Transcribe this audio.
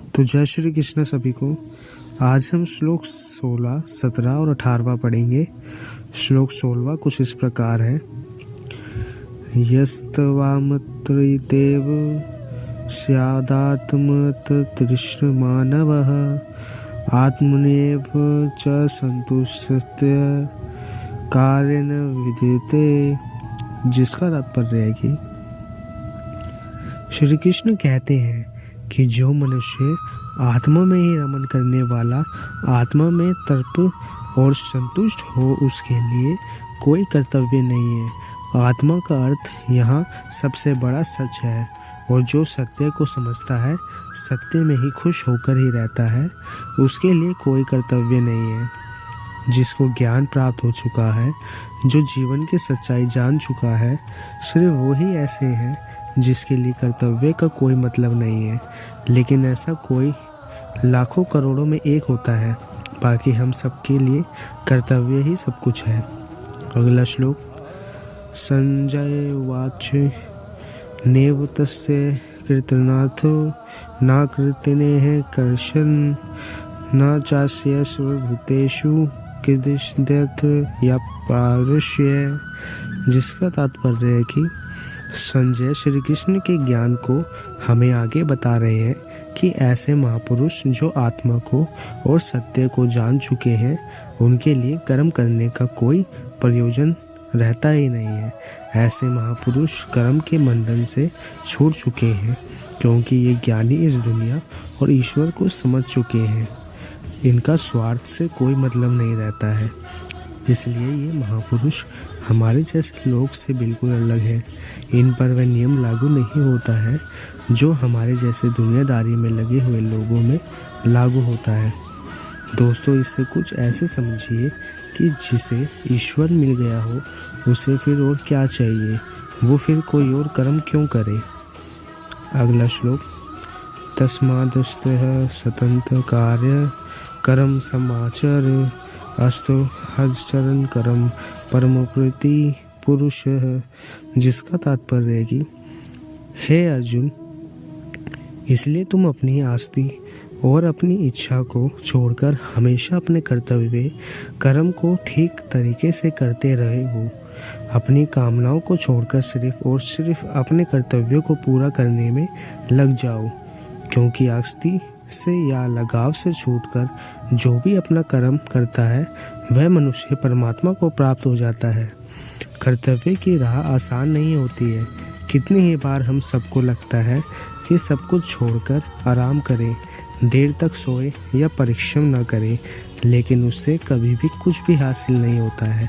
तो जय श्री कृष्ण सभी को। आज हम श्लोक 16, 17 और 18 पढ़ेंगे। श्लोक 16 कुछ इस प्रकार है। यस्तवामत्रिदेव स्यादात्मतृष्णमानवः आत्मनेव च संतुष्टस्य कार्येन विद्यते। जिसका तात्पर्य है कि श्री कृष्ण कहते हैं कि जो मनुष्य आत्मा में ही रमन करने वाला, आत्मा में तृप्त और संतुष्ट हो, उसके लिए कोई कर्तव्य नहीं है। आत्मा का अर्थ यहाँ सबसे बड़ा सच है, और जो सत्य को समझता है, सत्य में ही खुश होकर ही रहता है, उसके लिए कोई कर्तव्य नहीं है। जिसको ज्ञान प्राप्त हो चुका है, जो जीवन की सच्चाई जान चुका है, सिर्फ वही ऐसे हैं जिसके लिए कर्तव्य का कोई मतलब नहीं है। लेकिन ऐसा कोई लाखों करोड़ों में एक होता है। बाकी हम सबके लिए कर्तव्य ही सब कुछ है। अगला श्लोक। संजय उवाच नेव तस्य कृतनाथो न कृतनेः कर्षन् न चास्य सर्वभूतेषु किंचिदत्र या पारुष्य। जिसका तात्पर्य है कि संजय श्री कृष्ण के ज्ञान को हमें आगे बता रहे हैं कि ऐसे महापुरुष जो आत्मा को और सत्य को जान चुके हैं, उनके लिए कर्म करने का कोई प्रयोजन रहता ही नहीं है। ऐसे महापुरुष कर्म के बंधन से छूट चुके हैं, क्योंकि ये ज्ञानी इस दुनिया और ईश्वर को समझ चुके हैं। इनका स्वार्थ से कोई मतलब नहीं रहता है। इसलिए ये महापुरुष हमारे जैसे लोग से बिल्कुल अलग है। इन पर वह नियम लागू नहीं होता है जो हमारे जैसे दुनियादारी में लगे हुए लोगों में लागू होता है। दोस्तों, इसे कुछ ऐसे समझिए कि जिसे ईश्वर मिल गया हो, उसे फिर और क्या चाहिए, वो फिर कोई और कर्म क्यों करे। अगला श्लोक। तस्मादस्तः स्वतंत्र कार्य कर्म समाचर अस्तु हजचरण कर्म परमप्रीति पुरुष। जिसका तात्पर्य है कि हे अर्जुन, इसलिए तुम अपनी आस्ति और अपनी इच्छा को छोड़कर हमेशा अपने कर्तव्य कर्म को ठीक तरीके से करते रहे हो। अपनी कामनाओं को छोड़कर सिर्फ और सिर्फ अपने कर्तव्यों को पूरा करने में लग जाओ, क्योंकि आस्ति से या लगाव से छूटकर जो भी अपना कर्म करता है, वह मनुष्य परमात्मा को प्राप्त हो जाता है। कर्तव्य की राह आसान नहीं होती है। कितनी ही बार हम सबको लगता है कि सब कुछ छोड़कर आराम करें, देर तक सोए या परिश्रम न करें, लेकिन उससे कभी भी कुछ भी हासिल नहीं होता है।